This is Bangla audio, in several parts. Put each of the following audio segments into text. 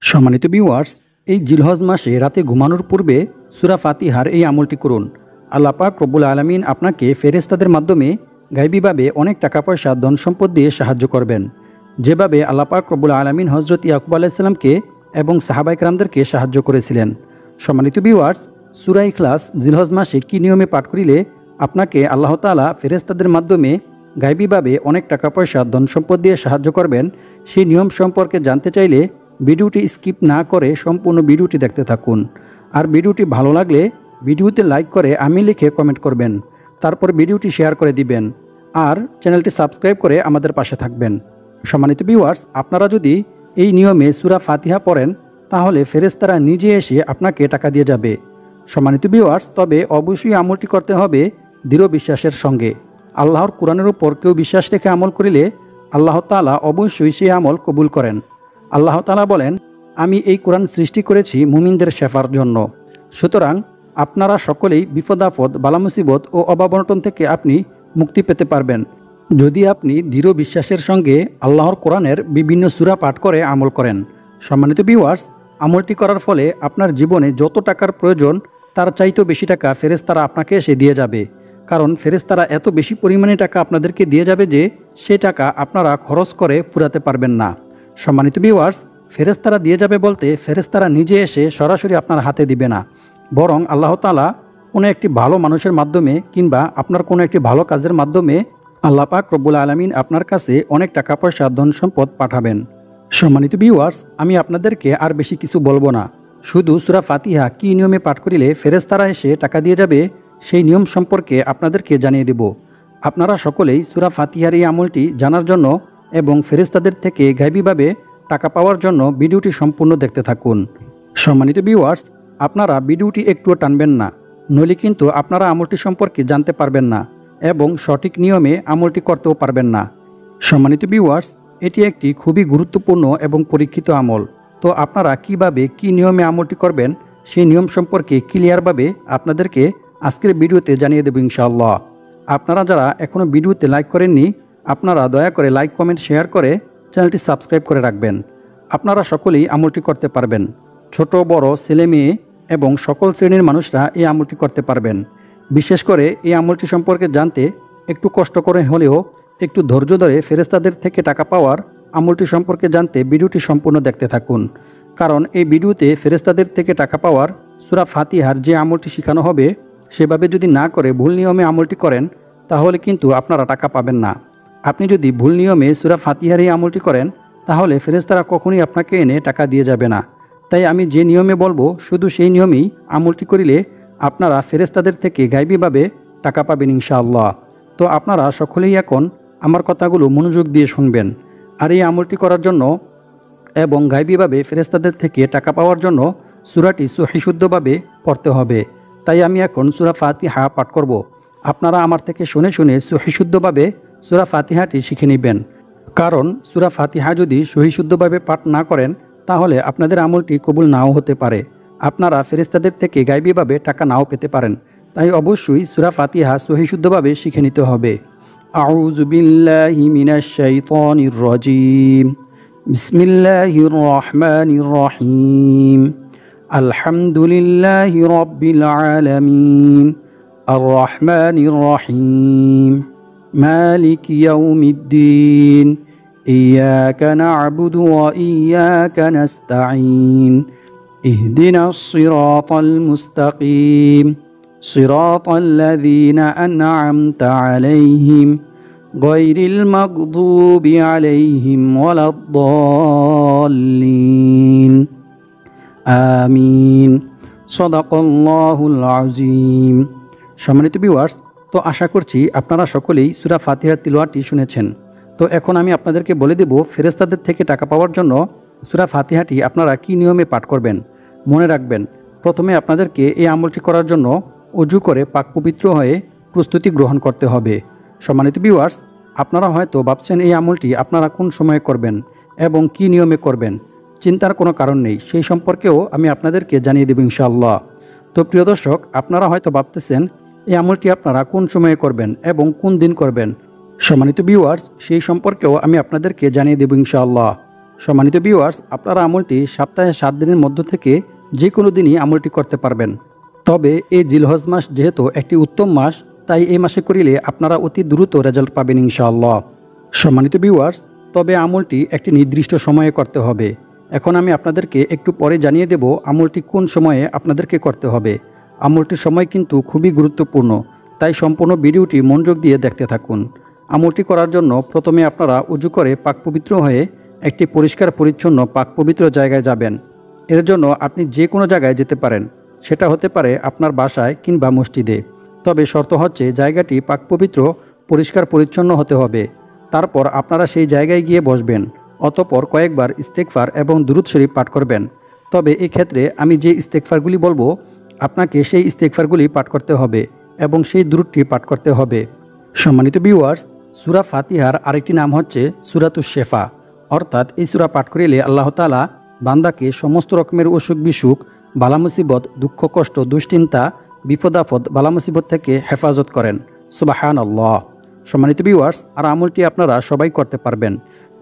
সম্মানিত ভিউয়ার্স, এই জিলহজ মাসে রাতে ঘুমানোর পূর্বে সূরা ফাতিহার এই আমলটি করুন। আল্লাহ পাক রব্বুল আলামিন আপনাকে ফেরেশতাদের মাধ্যমে গায়বীভাবে অনেক টাকা পয়সা ধন সম্পদ দিয়ে সাহায্য করবেন। যেভাবে আল্লাহ পাক রব্বুল আলামিন হযরত ইয়াকুব আলাইহিস সালামকে এবং সাহাবায়ে কেরামদেরকে সাহায্য করেছিলেন। সম্মানিত ভিউয়ার্স, সূরা ইখলাস জিলহজ মাসে কী নিয়মে পাঠ করিলে আপনাকে আল্লাহ তাআলা ফেরেশতাদের মাধ্যমে গায়বীভাবে অনেক টাকা পয়সা ধন সম্পদ দিয়ে সাহায্য করবেন, সেই নিয়ম সম্পর্কে জানতে চাইলে ভিডিওটি স্কিপ না করে সম্পূর্ণ ভিডিওটি দেখতে থাকুন। আর ভিডিওটি ভালো লাগলে ভিডিওতে লাইক করে আমি লিখে কমেন্ট করবেন, তারপর ভিডিওটি শেয়ার করে দিবেন আর চ্যানেলটি সাবস্ক্রাইব করে আমাদের পাশে থাকবেন। সম্মানিত ভিউয়ার্স, আপনারা যদি এই নিয়মে সূরা ফাতিহা পড়েন তাহলে ফেরেশতারা নিজে এসে আপনাকে টাকা দিয়ে যাবে। সম্মানিত ভিউয়ার্স, তবে অবশ্যই আমলটি করতে হবে দৃঢ় বিশ্বাসের সঙ্গে। আল্লাহর কোরআনের উপর কেউ বিশ্বাস রেখে আমল করিলে আল্লাহ তাআলা অবশ্যই সেই আমল কবুল করেন। আল্লাহ তাআলা বলেন, আমি এই কোরআন সৃষ্টি করেছি মুমিনদের শেফার জন্য। সুতরাং আপনারা সকলেই বিপদ আপদ, বালা মুসিবত ও অভাব-অনটন থেকে আপনি মুক্তি পেতে পারবেন যদি আপনি দৃঢ় বিশ্বাসের সঙ্গে আল্লাহর কোরআনের বিভিন্ন সূরা পাঠ করে আমল করেন। সম্মানিত ভিউয়ার্স, আমলটি করার ফলে আপনার জীবনে যত টাকার প্রয়োজন তার চাইতেও বেশি টাকা ফেরেশতারা আপনাকে এসে দিয়ে যাবে। কারণ ফেরেশতারা এত বেশি পরিমাণে টাকা আপনাদেরকে দিয়ে যাবে যে সে টাকা আপনারা খরচ করে ফুরাতে পারবেন না। সম্মানিত ভিউয়ার্স, ফেরেশতারা দিয়ে যাবে বলতে ফেরেশতারা নিজে এসে সরাসরি আপনার হাতে দিবে না, বরং আল্লাহ তাআলা কোনো একটি ভালো মানুষের মাধ্যমে কিংবা আপনার কোনো একটি ভালো কাজের মাধ্যমে আল্লাহ পাক রব্বুল আলামিন আপনার কাছে অনেক টাকা পয়সা ধন সম্পদ পাঠাবেন। সম্মানিত ভিউয়ার্স, আমি আপনাদেরকে আর বেশি কিছু বলবো না, শুধু সূরা ফাতিহা কী নিয়মে পাঠ করিলে ফেরেশতারা এসে টাকা দিয়ে যাবে সেই নিয়ম সম্পর্কে আপনাদেরকে জানিয়ে দেব। আপনারা সকলেই সূরা ফাতিহার এই আমলটি জানার জন্য এবং ফেরেশতাদের থেকে গায়বীভাবে টাকা পাওয়ার জন্য ভিডিওটি সম্পূর্ণ দেখতে থাকুন। সম্মানিত ভিউয়ার্স, আপনারা ভিডিওটি একটুও টানবেন না, নইলে কিন্তু আপনারা আমলটি সম্পর্কে জানতে পারবেন না এবং সঠিক নিয়মে আমলটি করতেও পারবেন না। সম্মানিত ভিউয়ার্স, এটি একটি খুবই গুরুত্বপূর্ণ এবং পরীক্ষিত আমল। তো আপনারা কিভাবে কি নিয়মে আমলটি করবেন সেই নিয়ম সম্পর্কে ক্লিয়ারভাবে আপনাদেরকে আজকের ভিডিওতে জানিয়ে দেব ইনশাআল্লাহ। আপনারা যারা এখনও ভিডিওতে লাইক করেননি, আপনারা দয়া করে লাইক, কমেন্ট, শেয়ার করে চ্যানেলটি সাবস্ক্রাইব করে রাখবেন। আপনারা সকলেই আমলটি করতে পারবেন। ছোট বড়, ছেলে মেয়ে এবং সকল শ্রেণীর মানুষরা এই আমলটি করতে পারবেন। বিশেষ করে এই আমলটি সম্পর্কে জানতে একটু কষ্ট করে হলেও একটু ধৈর্য ধরে ফেরেশতাদের থেকে টাকা পাওয়ার আমলটি সম্পর্কে জানতে ভিডিওটি সম্পূর্ণ দেখতে থাকুন। কারণ এই ভিডিওতে ফেরেশতাদের থেকে টাকা পাওয়ার সূরা ফাতিহার যে আমলটি শেখানো হবে সেভাবে যদি না করে ভুল নিয়মে আমলটি করেন তাহলে কিন্তু আপনারা টাকা পাবেন না। আপনি যদি ভুল নিয়মে সূরা ফাতিহার এই আমলটি করেন তাহলে ফেরেশতারা কখনোই আপনাকে এনে টাকা দিয়ে যাবে না। তাই আমি যে নিয়মে বলবো শুধু সেই নিয়মেই আমলটি করিলে আপনারা ফেরেশতাদের থেকে গায়বীভাবে টাকা পাবেন ইনশাআল্লাহ। তো আপনারা সকলেই এখন আমার কথাগুলো মনোযোগ দিয়ে শুনবেন। আর এই আমলটি করার জন্য এবং গায়বীভাবে ফেরেশতাদের থেকে টাকা পাওয়ার জন্য সূরাটি সহিশুদ্ধভাবে পড়তে হবে। তাই আমি এখন সূরা ফাতিহা পাঠ করব। আপনারা আমার থেকে শুনে শুনে সহিশুদ্ধভাবে সূরা ফাতিহাটি শিখে নেবেন। কারণ সূরা ফাতিহা যদি সহিশুদ্ধভাবে পাঠ না করেন তাহলে আপনাদের আমলটি কবুল নাও হতে পারে, আপনারা ফেরেশতাদের থেকে গায়বীভাবে টাকা নাও পেতে পারেন। তাই অবশ্যই সূরা ফাতিহা সহিশুদ্ধভাবে শিখে নিতে হবে। আউযু বিল্লাহি মিনাশ শাইতানির রাজীম। বিসমিল্লাহির রহমানির রহিম। আলহামদুলিল্লাহি রাব্বিল আলামিন। আর রহমানির রহিম। মালিকি ইয়াউমিদ্দিন। ইয়্যাকা না'বুদু ওয়া ইয়্যাকা নাস্তাঈন। ইহদিনাস সিরাতাল মুস্তাকিম। সিরাতাল লাযীনা আন'আমতা আলাইহিম গায়রিল মাগদুবি আলাইহিম ওয়ালাদ-দাল্লিন। আমিন। সাদাকাল্লাহুল আযীম। সম্মানিত ভিউয়ার্স, তো আশা করছি আপনারা সকলেই সূরা ফাতিহার তিলাওয়াতটি শুনেছেন। তো এখন আমি আপনাদেরকে বলে দেব ফেরেশতাদের থেকে টাকা পাওয়ার জন্য সূরা ফাতিহাটি আপনারা কি নিয়মে পাঠ করবেন। মনে রাখবেন, প্রথমে আপনাদেরকে এই আমলটি করার জন্য ওযু করে পাক পবিত্র হয়ে প্রস্তুতি গ্রহণ করতে হবে। সম্মানিত ভিউয়ার্স, আপনারা হয়তো ভাবছেন এই আমলটি আপনারা কোন সময়ে করবেন এবং কি নিয়মে করবেন। চিন্তার কোনো কারণ নেই, সেই সম্পর্কেও আমি আপনাদেরকে জানিয়ে দেব ইনশাআল্লাহ। তো প্রিয় দর্শক, আপনারা হয়তো ভাবতেছেন এই আমলটি আপনারা কোন সময়ে করবেন এবং কোন দিন করবেন। সম্মানিত ভিউয়ার্স, সেই সম্পর্কেও আমি আপনাদেরকে জানিয়ে দেব ইনশাআল্লাহ। সম্মানিত ভিউয়ার্স, আপনারা আমলটি সপ্তাহে 7 দিনের মধ্য থেকে যে কোনো দিনই আমলটি করতে পারবেন। তবে এই জিলহজ মাস যেহেতু একটি উত্তম মাস, তাই এই মাসে করিলে আপনারা অতি দ্রুত রেজাল্ট পাবেন ইনশাআল্লাহ। সম্মানিত ভিউয়ার্স, তবে আমলটি একটি নির্দিষ্ট সময়ে করতে হবে। এখন আমি আপনাদেরকে একটু পরে জানিয়ে দেব আমলটি কোন সময়ে আপনাদেরকে করতে হবে। আমলটির সময় কিন্তু খুবই গুরুত্বপূর্ণ, তাই সম্পূর্ণ ভিডিওটি মনোযোগ দিয়ে দেখতে থাকুন। আমলটি করার জন্য প্রথমে আপনারা উজু করে পাক পবিত্র হয়ে একটি পরিষ্কার পরিচ্ছন্ন পাক পবিত্র জায়গায় যাবেন। এর জন্য আপনি যে কোনো জায়গায় যেতে পারেন, সেটা হতে পারে আপনার বাসায় কিংবা মসজিদে। তবে শর্ত হচ্ছে জায়গাটি পাক পবিত্র পরিষ্কার পরিচ্ছন্ন হতে হবে। তারপর আপনারা সেই জায়গায় গিয়ে বসবেন, অতঃপর কয়েকবার ইস্তেগফার এবং দুরূদ শরীফ পাঠ করবেন। তবে এই ক্ষেত্রে আমি যে ইস্তেগফারগুলি বলবো, আপনাকে সেই ইস্তেগফারগুলি পাঠ করতে হবে এবং সেই দুরূদটি পাঠ করতে হবে। সম্মানিত ভিউয়ার্স, সূরা ফাতিহার আরেকটি নাম হচ্ছে সূরাতুশ শিফা, অর্থাৎ এই সূরা পাঠ করিলে আল্লাহ তাআলা বান্দাকে সমস্ত রকমের অসুখ বিসুখ, বালা মুসিবত, দুঃখ কষ্ট, দুশ্চিন্তা, বিপদ আপদ, বালা মুসিবত থেকে হেফাজত করেন। সুবহানাল্লাহ। সম্মানিত ভিউয়ার্স, আর আমলটি আপনারা সবাই করতে পারবেন।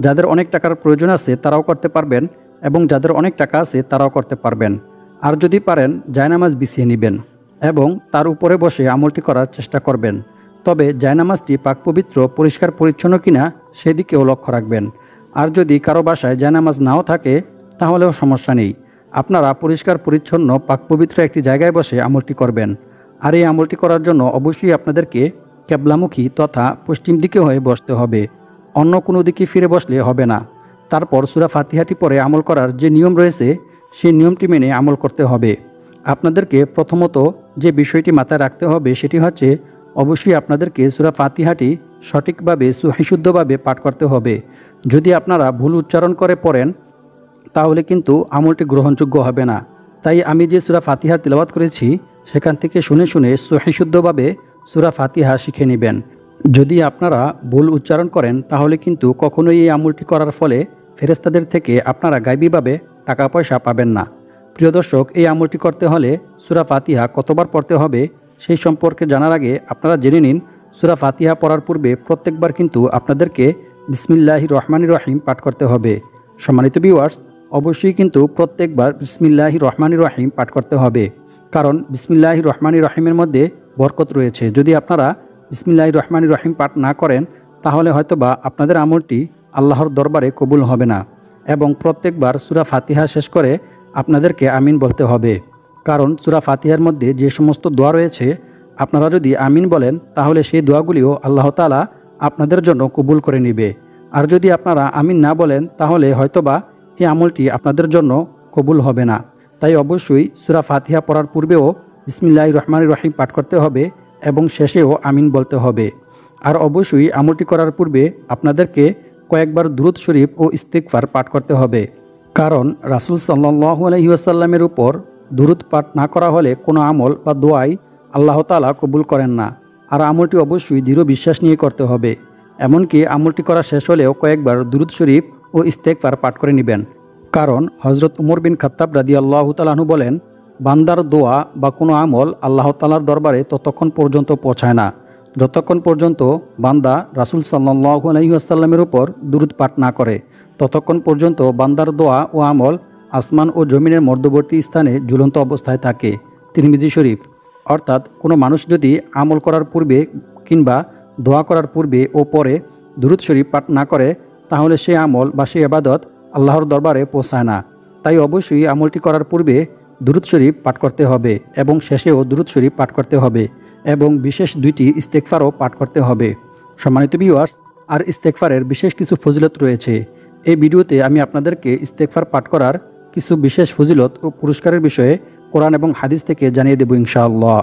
যাদের অনেক টাকার প্রয়োজন আছে তারাও করতে পারবেন এবং যাদের অনেক টাকা আছে তারাও করতে পারবেন। আর যদি পারেন জায়নামাজ বিছিয়ে নেবেন এবং তার উপরে বসে আমলটি করার চেষ্টা করবেন। তবে জায়নামাজটি পাক পবিত্র পরিষ্কার পরিচ্ছন্ন কিনা সেদিকেও লক্ষ্য রাখবেন। আর যদি কারো বাসায় জায়নামাজ নাও থাকে তাহলেও সমস্যা নেই, আপনারা পরিষ্কার পরিচ্ছন্ন পাক পবিত্র একটি জায়গায় বসে আমলটি করবেন। আর এই আমলটি করার জন্য অবশ্যই আপনাদেরকে কেবলামুখী তথা পশ্চিম দিকে হয়ে বসতে হবে, অন্য কোনো দিকে ফিরে বসলে হবে না। তারপর সূরা ফাতিহাটি পরে আমল করার যে নিয়ম রয়েছে সেই নিয়মটি মেনে আমল করতে হবে। আপনাদেরকে প্রথমত যে বিষয়টি মাথায় রাখতে হবে সেটি হচ্ছে অবশ্যই আপনাদেরকে সূরা ফাতিহাটি সঠিকভাবে সুবিশুদ্ধভাবে পাঠ করতে হবে। যদি আপনারা ভুল উচ্চারণ করে পড়েন তাহলে কিন্তু আমলটি গ্রহণযোগ্য হবে না। তাই আমি যে সূরা ফাতিহা তিলাওয়াত করেছি সেখান থেকে শুনে শুনে সুবিশুদ্ধভাবে সূরা ফাতিহা শিখে নেবেন। যদি আপনারা ভুল উচ্চারণ করেন তাহলে কিন্তু কখনোই এই আমলটি করার ফলে ফেরেশতাদের থেকে আপনারা গায়বীভাবে টাকা পয়সা পাবেন না। প্রিয় দর্শক, এই আমলটি করতে হলে সূরা ফাতিহা কতবার পড়তে হবে সেই সম্পর্কে জানার আগে আপনারা জেনে নিন, সূরা ফাতিহা পড়ার পূর্বে প্রত্যেকবার কিন্তু আপনাদেরকে বিসমিল্লাহির রহমানির রহিম পাঠ করতে হবে। সম্মানিত ভিউয়ার্স, অবশ্যই কিন্তু প্রত্যেকবার বিসমিল্লাহির রহমানির রহিম পাঠ করতে হবে, কারণ বিসমিল্লাহির রহমানির রহিমের মধ্যে বরকত রয়েছে। যদি আপনারা বিসমিল্লাহির রহমানির রহিম পাঠ না করেন তাহলে হয়তোবা আপনাদের আমলটি আল্লাহর দরবারে কবুল হবে না। এবং প্রত্যেকবার সূরা ফাতিহা শেষ করে আপনাদেরকে আমিন বলতে হবে, কারণ সূরা ফাতিহার মধ্যে যে সমস্ত দোয়া রয়েছে আপনারা যদি আমিন বলেন তাহলে সেই দোয়াগুলিও আল্লাহ তাআলা আপনাদের জন্য কবুল করে নেবে। আর যদি আপনারা আমিন না বলেন তাহলে হয়তোবা এই আমলটি আপনাদের জন্য কবুল হবে না। তাই অবশ্যই সূরা ফাতিহা পড়ার পূর্বেও বিসমিল্লাহির রহমানির রহিম পাঠ করতে হবে এবং শেষেও আমিন বলতে হবে। আর অবশ্যই আমলটি করার পূর্বে আপনাদেরকে কয়েকবার দুরূদ শরীফ ও ইস্তিগফার পাঠ করতে হবে, কারণ রাসূল সাল্লাল্লাহু আলাইহি ওয়াসাল্লামের উপর দুরূদ পাঠ না করা হলে কোনো আমল বা দোয়াই আল্লাহ তাআলা কবুল করেন না। আর আমলটি অবশ্যই দৃঢ় বিশ্বাস নিয়ে করতে হবে। এমনকি আমলটি করা শেষ হলেও কয়েকবার দুরূদ শরীফ ও ইস্তিগফার পাঠ করে নেবেন, কারণ হযরত উমর বিন খাত্তাব রাদিয়াল্লাহু তাআলা আনহু বলেন, বান্দার দোয়া বা কোনো আমল আল্লাহ তাআলার দরবারে ততক্ষণ পর্যন্ত পৌঁছায় না যতক্ষণ পর্যন্ত বান্দা রাসূল সাল্লাল্লাহু আলাইহি ওয়াসাল্লামের উপর দুরূদ পাঠ না করে। ততক্ষণ পর্যন্ত বান্দার দোয়া ও আমল আসমান ও জমিনের মধ্যবর্তী স্থানে ঝুলন্ত অবস্থায় থাকে। তিরমিজি শরীফ। অর্থাৎ কোনো মানুষ যদি আমল করার পূর্বে কিংবা দোয়া করার পূর্বে ও পরে দুরূদ শরীফ পাঠ না করে তাহলে সে আমল বা সে ইবাদত আল্লাহর দরবারে পৌঁছায় না। তাই অবশ্যই আমলটি করার পূর্বে দুরূদ শরীফ পাঠ করতে হবে এবং শেষেও দুরূদ শরীফ পাঠ করতে হবে এবং বিশেষ 2টি ইস্তেগফারও পাঠ করতে হবে। সম্মানিত ভিউয়ার্স, আর ইস্তেগফারের বিশেষ কিছু ফজিলত রয়েছে। এই ভিডিওতে আমি আপনাদেরকে ইস্তেগফার পাঠ করার কিছু বিশেষ ফজিলত ও পুরস্কারের বিষয়ে কোরআন এবং হাদিস থেকে জানিয়ে দেব ইনশাআল্লাহ।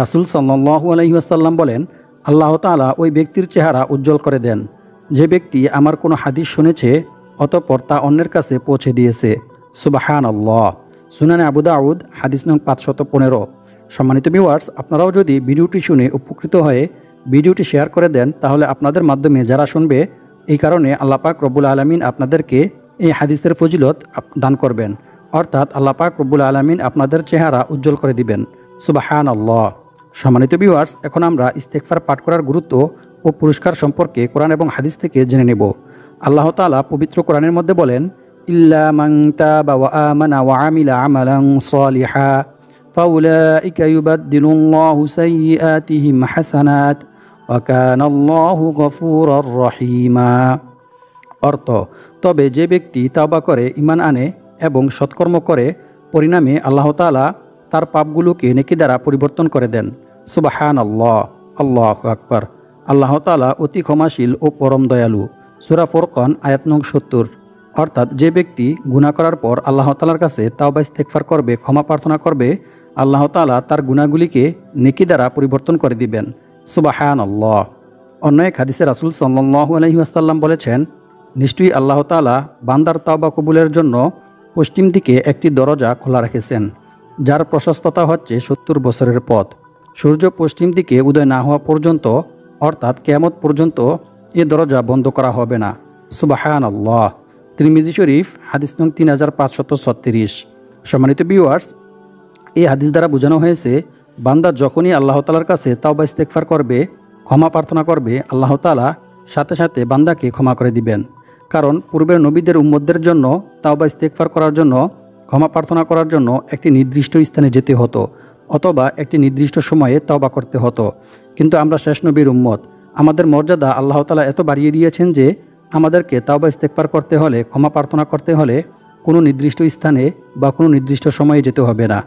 রাসূল সাল্লাল্লাহু আলাইহি ওয়াসাল্লাম বলেন, আল্লাহ তাআলা ওই ব্যক্তির চেহারা উজ্জ্বল করে দেন যে ব্যক্তি আমার কোনো হাদিস শুনেছে অতঃপর তা অন্যের কাছে পৌঁছে দিয়েছে। সুবহানাল্লাহ। সুনানে আবু দাউদ হাদিস নং 515। সম্মানিত ভিউয়ার্স, আপনারাও যদি ভিডিওটি শুনে উপকৃত হয়ে ভিডিওটি শেয়ার করে দেন তাহলে আপনাদের মাধ্যমে যারা শুনবে, এই কারণে আল্লাহ পাক রব্বুল আলামিন আপনাদেরকে এই হাদিসের ফজিলত দান করবেন, অর্থাৎ আল্লাহ পাক রব্বুল আলামিন আপনাদের চেহারা উজ্জ্বল করে দিবেন। সুবহানাল্লাহ। সম্মানিত ভিউয়ার্স, এখন আমরা ইস্তেগফার পাঠ করার গুরুত্ব ও পুরস্কার সম্পর্কে কোরআন এবং হাদিস থেকে জেনে নেব। আল্লাহ তাআলা পবিত্র কোরআনের মধ্যে বলেন, ইল্লা মান তাবা ওয়া আমানা ওয়া আমিলা আমালান সালিহা ফাউলাইকা ইউবাদদিলুল্লাহু সাইয়্যাতিহিম হাসানাত ওয়া কানাল্লাহু গফুরুর রহিমা। অর্থ, তবে যে ব্যক্তি তাওবা করে, ঈমান আনে এবং সৎকর্ম করে, পরিণামে আল্লাহ তাআলা তার পাপগুলোকে নেকি দ্বারা পরিবর্তন করে দেন। সুবহানাল্লাহ, আল্লাহু আকবার। আল্লাহ তাআলা অতি ক্ষমাশীল ও পরম দয়ালু। সূরা ফুরকান আয়াত নং ৭০। অর্থাৎ যে ব্যক্তি গুনাহ করার পর আল্লাহ তাআলার কাছে তাওবা ইস্তেগফার করবে, ক্ষমা প্রার্থনা করবে, আল্লাহ তাআলা তার গুনাহগুলিকে নেকি দ্বারা পরিবর্তন করে দিবেন। সুবহানাল্লাহ। অন্য এক হাদিসে রাসূল সাল্লাল্লাহু আলাইহি ওয়াসাল্লাম বলেছেন, নিশ্চয়ই আল্লাহ তাআলা বান্দার তাওবা কবুলের জন্য পশ্চিম দিকে একটি দরজা খোলা রেখেছেন, যার প্রশস্ততা হচ্ছে ৭০ বছরের পথ। সূর্য পশ্চিম দিকে উদয় না হওয়া পর্যন্ত, অর্থাৎ কিয়ামত পর্যন্ত এ দরজা বন্ধ করা হবে না। সুবহানাল্লাহ। তিরমিজি শরীফ হাদিস নং 3536। সম্মানিত ভিউয়ার্স, এই হাদিস দ্বারা বোঝানো হয়েছে, বান্দা যখনই আল্লাহ তাআলার কাছে তাওবা ইস্তেগফার করবে, ক্ষমা প্রার্থনা করবে, আল্লাহ তাআলা সাথে সাথে বান্দাকে ক্ষমা করে দিবেন। কারণ পূর্বের নবীদের উম্মতদের জন্য তাওবা ইস্তেগফার করার জন্য, ক্ষমা প্রার্থনা করার জন্য একটি নির্দিষ্ট স্থানে যেতে হতো, অথবা একটি নির্দিষ্ট সময়ে তাওবা করতে হতো। কিন্তু আমরা শেষ নবীর উম্মত, আমাদের মর্যাদা আল্লাহ তাআলা এত বাড়িয়ে দিয়েছেন যে আমাদেরকে তাওবা ইস্তেগফার করতে হলে, ক্ষমা প্রার্থনা করতে হলে কোনো নির্দিষ্ট স্থানে বা কোনো নির্দিষ্ট সময়ে যেতে হবে না।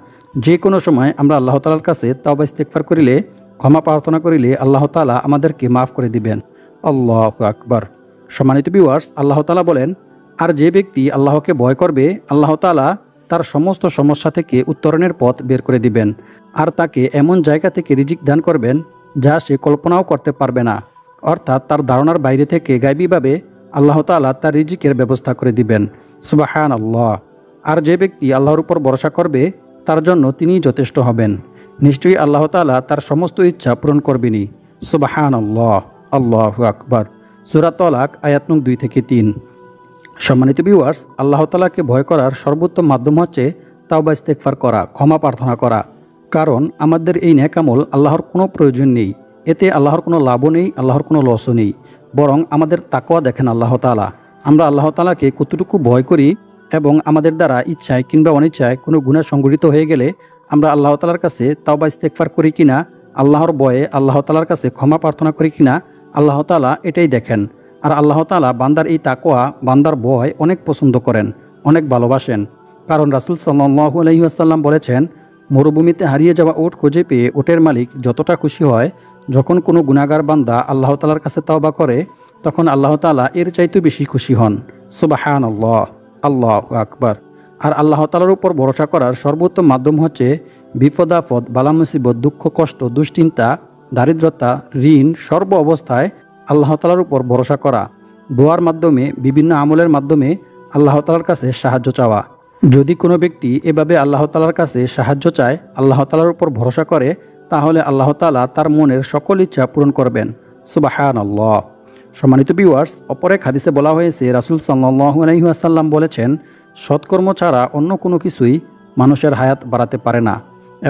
যে কোনো সময় আমরা আল্লাহ তাআলার কাছে তাওবা ইস্তেগফার করিলে, ক্ষমা প্রার্থনা করিলে আল্লাহ তাআলা আমাদেরকে মাফ করে দিবেন। আল্লাহু আকবার। সম্মানিত ভিউয়ার্স, আল্লাহ তাআলা বলেন, আর যে ব্যক্তি আল্লাহকে ভয় করবে, আল্লাহ তাআলা তার সমস্ত সমস্যা থেকে উত্তরণের পথ বের করে দিবেন, আর তাকে এমন জায়গা থেকে রিজিক দান করবেন যা সে কল্পনাও করতে পারবে না। অর্থাৎ তার ধারণার বাইরে থেকে গায়বীভাবে আল্লাহ তাআলা তার রিজিকের ব্যবস্থা করে দিবেন। সুবহানাল্লাহ। আর যে ব্যক্তি আল্লাহর উপর ভরসা করবে, তার জন্য তিনিই যথেষ্ট হবেন। নিশ্চয়ই আল্লাহ তাআলা তার সমস্ত ইচ্ছা পূরণ করবেনই। সুবহানাল্লাহ, আল্লাহু আকবার। সূরা তালাক আয়াত নং 2-3। সম্মানিত ভিউয়ার্স, আল্লাহ তাআলাকে ভয় করার সর্বোত্তম মাধ্যম হচ্ছে তাওবা ইস্তেগফার করা, ক্ষমা প্রার্থনা করা। কারণ আমাদের এই নেক আমল আল্লাহর কোনো প্রয়োজন নেই, এতে আল্লাহর কোনো লাভও নেই, আল্লাহর কোনো লসও নেই। বরং আমাদের তাকওয়া দেখেন আল্লাহ তাআলা। আমরা আল্লাহ তাআলাকে কতটুকু ভয় করি, এবং আমাদের দ্বারা ইচ্ছায় কিংবা অনিচ্ছায় কোনো গুনাহ সংঘটিত হয়ে গেলে আমরা আল্লাহ তাআলার কাছে তাওবা ইস্তেগফার করি কিনা, আল্লাহর ভয়ে আল্লাহ তাআলার কাছে ক্ষমা প্রার্থনা করি কিনা, আল্লাহ তাআলা এটাই দেখেন। আর আল্লাহ তাআলা বান্দার এই তাকওয়া, বান্দার ভয় অনেক পছন্দ করেন, অনেক ভালোবাসেন। কারণ রাসূল সাল্লাল্লাহু আলাইহি ওয়াসাল্লাম বলেছেন, মরুভূমিতে হারিয়ে যাওয়া উট খুঁজে পেয়ে উটের মালিক যতটা খুশি হয়, যখন কোনো গুনাহগার বান্দা আল্লাহ তাআলার কাছে তাওবা করে, তখন আল্লাহ তাআলা এর চাইতে বেশি খুশি হন। সুবহানাল্লাহ, আল্লাহু আকবার। আর আল্লাহ তাআলার উপর ভরসা করার সর্বোত্তম মাধ্যম হচ্ছে বিপদ আপদ, বালা মুসিবত, দুঃখ কষ্ট, দুশ্চিন্তা, দারিদ্রতা, ঋণ, সর্ব অবস্থায় আল্লাহ তাআলার উপর ভরসা করা, দোয়ার মাধ্যমে, বিভিন্ন আমলের মাধ্যমে আল্লাহ তাআলার কাছে সাহায্য চাওয়া। যদি কোনো ব্যক্তি এভাবে আল্লাহ তাআলার কাছে সাহায্য চায়, আল্লাহ তাআলার উপর ভরসা করে, তাহলে আল্লাহ তাআলা তার মনের সকল ইচ্ছা পূরণ করবেন। সুবহানাল্লাহ। সম্মানিত ভিউয়ার্স, অপর এক হাদিসে বলা হয়েছে, রাসূল সাল্লাল্লাহু আলাইহি ওয়াসাল্লাম বলেছেন, সৎকর্ম ছাড়া অন্য কোনো কিছুই মানুষের হায়াত বাড়াতে পারে না,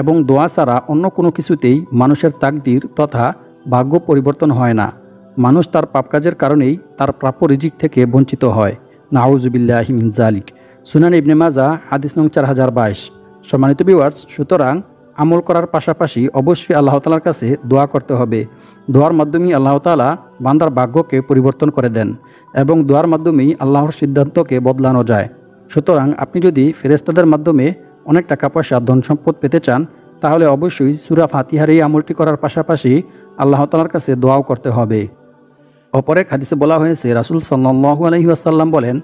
এবং দোয়া ছাড়া অন্য কোনো কিছুতেই মানুষের তাকদীর তথা ভাগ্য পরিবর্তন হয় না। মানুষ তার পাপ কাজের কারণেই তার প্রাপ্য রিজিক থেকে বঞ্চিত হয়। নাউযুবিল্লাহি মিন যালিক। সুনান ইবনে মাজাহ হাদিস নং 4022। সম্মানিত ভিউয়ার্স, সুতরাং আমল করার পাশাপাশি অবশ্যই আল্লাহ তাআলার কাছে দোয়া করতে হবে। দোয়ার মাধ্যমেই আল্লাহ তাআলা বান্দার ভাগ্যকে পরিবর্তন করে দেন, এবং দোয়ার মাধ্যমেই আল্লাহর সিদ্ধান্তকে বদলানো যায়। সুতরাং আপনি যদি ফেরেশতাদের মাধ্যমে অনেক টাকা পয়সা, ধন সম্পদ পেতে চান, তাহলে অবশ্যই সূরা ফাতিহার এই আমলটি করার পাশাপাশি আল্লাহ তাআলার কাছে দোয়াও করতে হবে। অপর এক হাদিসে বলা হয়েছে, রাসূল সাল্লাল্লাহু আলাইহি ওয়াসাল্লাম বলেন,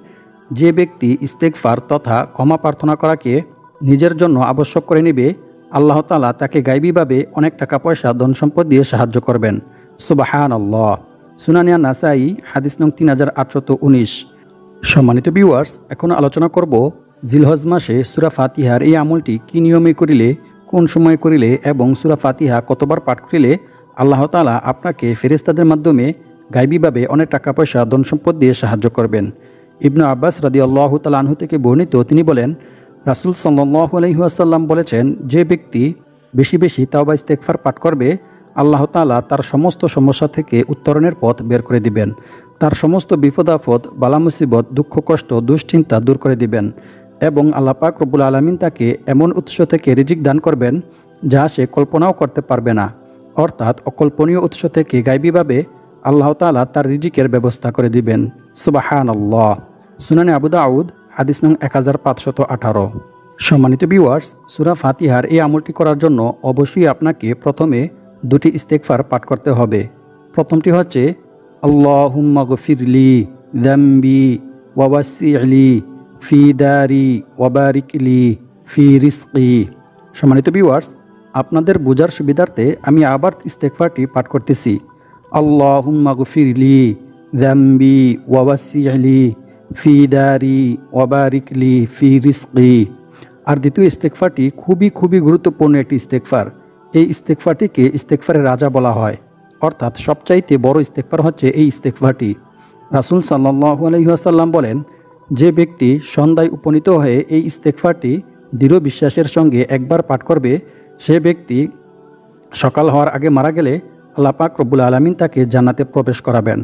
যে ব্যক্তি ইস্তেগফার তথা ক্ষমা প্রার্থনা করাকে নিজের জন্য আবশ্যক করে নেবে, আল্লাহ তাআলা তাকে গায়বীভাবে অনেক টাকা পয়সা, ধন সম্পদ দিয়ে সাহায্য করবেন। সুবহানাল্লাহ। সুনানিয়া নাসাই হাদিস নং 3819। সম্মানিত ভিউয়ার্স, এখন আলোচনা করব জিলহজ মাসে সূরা ফাতিহার এই আমলটি কী নিয়মে করিলে, কোন সময় করিলে, এবং সূরা ফাতিহা কতবার পাঠ করিলে আল্লাহ তাআলা আপনাকে ফেরেশতাদের মাধ্যমে গায়বীভাবে অনেক টাকা পয়সা, ধন সম্পদ দিয়ে সাহায্য করবেন। ইবনে আব্বাস রাদিয়াল্লাহু তাআলা আনহু থেকে বর্ণিত, তিনি বলেন, রাসূল সাল্লাল্লাহু আলাইহি ওয়াসাল্লাম বলেছেন, যে ব্যক্তি বেশি বেশি তাওবা ইস্তেগফার পাঠ করবে, আল্লাহ তাআলা তার সমস্ত সমস্যা থেকে উত্তরণের পথ বের করে দিবেন। তার সমস্ত বিপদ আপদ, বালা মুসিবত, দুঃখ কষ্ট, দুশ্চিন্তা দূর করে দিবেন এবং আল্লাহ পাক রব্বুল আলামিন তাকে এমন উৎস থেকে রিজিক দান করবেন যা সে কল্পনাও করতে পারবে না। অর্থাৎ অকল্পনীয় উৎস থেকে গায়বীভাবে আল্লাহ তাআলা তার রিজিকের ব্যবস্থা করে দিবেন। সুবহানাল্লাহ। সুনানে আবু দাউদ হাদিস নং 1518। সম্মানিত ভিউয়ার্স, সূরা ফাতিহার এই আমলটি করার জন্য অবশ্যই আপনাকে প্রথমে দুটি ইস্তেগফার পাঠ করতে হবে। প্রথমটি হচ্ছে আল্লাহুম্মা গফিরলি যামবি ওয়া ওয়াসি'লি ফি দারি ওয়া বারিকলি ফি রিজকি। সম্মানিত ভিউয়ার্স, আপনাদের বোঝার সুবিধার্থে আমি আবার ইস্তেগফারটি পাঠ করতেছি। আল্লাহুম্মা গফিরলি যামবি ওয়া ওয়াসি'লি ফি দারি ওয়া বারিকলি ফি রিজকি। আর দ্বিতীয় ইস্তেগফারটি খুবই গুরুত্বপূর্ণ একটি ইস্তেগফার। এই ইস্তেগফারটিকে ইস্তেগফারের রাজা বলা হয়, অর্থাৎ সবচাইতে বড় ইস্তেগফার হচ্ছে এই ইস্তেগফারটি। রাসূল সাল্লাল্লাহু আলাইহি ওয়াসাল্লাম বলেন, যে ব্যক্তি সন্ধ্যায় উপনীত হয়ে এই ইস্তেগফারটি দৃঢ় বিশ্বাসের সঙ্গে একবার পাঠ করবে, সে ব্যক্তি সকাল হওয়ার আগে মারা গেলে আল্লাহ পাক রব্বুল আলামিন তাকে জান্নাতে প্রবেশ করাবেন।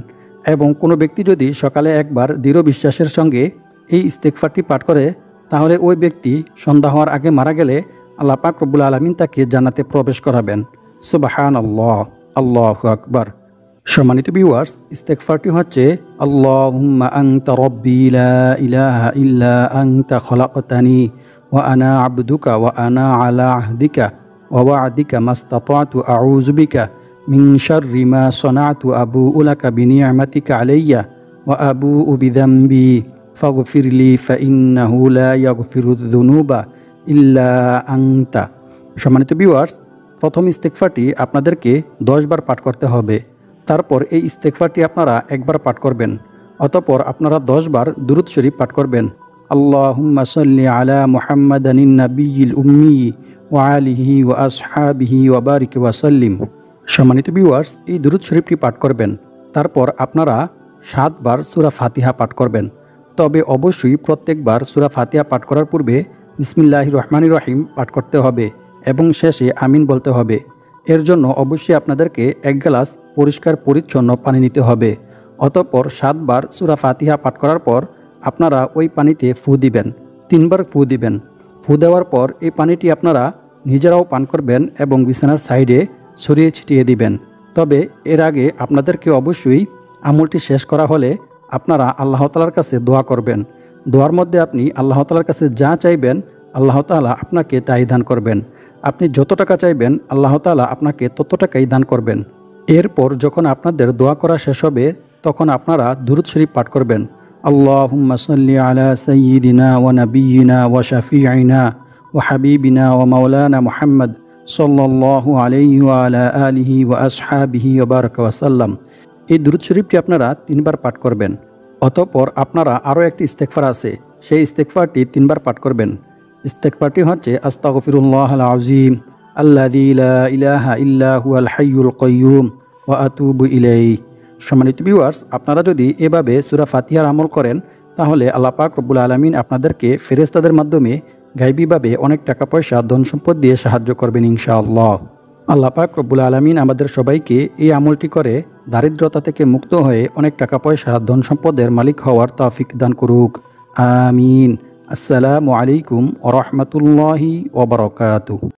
এবং কোনো ব্যক্তি যদি সকালে একবার দৃঢ় বিশ্বাসের সঙ্গে এই ইস্তেগফারটি পাঠ করে, তাহলে ওই ব্যক্তি সন্ধ্যা হওয়ার আগে মারা গেলে আল্লাহ পাক রব্বুল আলামিন তাকে জান্নাতে প্রবেশ করাবেন। সুবহানাল্লাহ, আল্লাহু আকবার। সম্মানিত ভিউয়ার্স, ইস্তেগফারটি হচ্ছে আল্লাহুম্মা আনতা রাব্বি লা ইলাহা ইল্লা আনতা খলাকতানি ওয়া আনা আবদুকা ওয়া আনা আলা আহদিকা ওয়া ওয়া'দিকা মাসতাতা'তু আউযু বিকা মিন শাররি মা সানা'তু আবু'ু লাকা বিনি'মাতিকা আলাইয়া ওয়া আবু'ু বিযামবি ফাগফিরলি ফাইন্নাহু লা ইয়াগফিরুয যুনুবা ইল্লা আনতা। সম্মানিত ভিউয়ার্স, প্রথম ইস্তেগফারটি আপনাদেরকে 10 বার পাঠ করতে হবে। তারপর এই ইস্তেগফারটি আপনারা একবার পাঠ করবেন। অতঃপর আপনারা 10 বার দুরূদ শরীফ পাঠ করবেন। আল্লাহুম্মা সাল্লি আলা মুহাম্মাদানিন নাবিয়্যিল উম্মি ওয়া আলিহি ওয়া আসহাবিহি ওয়া বারিক ওয়া সাল্লিম। সম্মানিত ভিউয়ার্স, এই দুরূদ শরীফটি পাঠ করবেন। তারপর আপনারা 7 বার সূরা ফাতিহা পাঠ করবেন। তবে অবশ্যই প্রত্যেকবার সূরা ফাতিহা পাঠ করার পূর্বে বিসমিল্লাহির রহমানির রহিম পাঠ করতে হবে এবং শেষে আমিন বলতে হবে। এর জন্য অবশ্যই আপনাদেরকে 1 গ্লাস পরিষ্কার পরিচ্ছন্ন পানি নিতে হবে। অতঃপর 7 বার সূরা ফাতিহা পাঠ করার পর আপনারা ওই পানিতে ফু দিবেন, 3 বার ফু দিবেন। ফু দেওয়ার পর এই পানিটি আপনারা নিজেরাও পান করবেন এবং বিছানার সাইডে ছড়িয়ে ছিটিয়ে দিবেন। তবে এর আগে আপনাদেরকে অবশ্যই আমলটি শেষ করা হলে আপনারা আল্লাহ তাআলার কাছে দোয়া করবেন। দোয়ার মধ্যে আপনি আল্লাহ তাআলার কাছে যা চাইবেন আল্লাহ তাআলা আপনাকে তাই দান করবেন। আপনি যত টাকা চাইবেন আল্লাহ তাআলা আপনাকে তত টাকাই দান করবেন। এরপর যখন আপনাদের দোয়া করা শেষ হবে, তখন আপনারা দুরূদ শরীফ পাঠ করবেন। আল্লাহুম্মা সাল্লি আলা সাইয়্যিদিনা ওয়া নাবিয়্যিনা ওয়া শাফিঈনা ওয়া হাবিবিনা ওয়া মাওলানা মুহাম্মদ সাল্লাল্লাহু আলাইহি ওয়া আলা আলিহি ওয়া আসহাবিহি ওয়া বারাকা ওয়া সাল্লাম। এই দুরূদ শরীফটি আপনারা 3 বার পাঠ করবেন। অতঃপর আপনারা আরও একটি ইস্তেগফার আছে, সেই ইস্তেগফারটি 3 বার পাঠ করবেন। ইস্তেগফারটি হচ্ছে আস্তাগফিরুল্লাহাল আযীম আল্লাযী লা ইলাহা ইল্লা হুয়াল হাইয়ুল কাইয়্যুম ওয়া আতুবু ইলাইহি। সম্মানিত ভিউয়ার্স, আপনারা যদি এভাবে সূরা ফাতিহার আমল করেন, তাহলে আল্লাহ পাক রব্বুল আলামিন আপনাদেরকে ফেরেশতাদের মাধ্যমে গায়বীভাবে অনেক টাকা পয়সা, ধন সম্পদ দিয়ে সাহায্য করবেন ইনশাআল্লাহ। আল্লাহ পাক রব্বুল আলামিন আমাদের সবাইকে এই আমলটি করে দারিদ্রতা থেকে মুক্ত হয়ে অনেক টাকা পয়সা, ধন সম্পদের মালিক হওয়ার তৌফিক দান করুক। আমিন। আসসালামু আলাইকুম ওয়া রাহমাতুল্লাহি ওয়া বারাকাতুহু।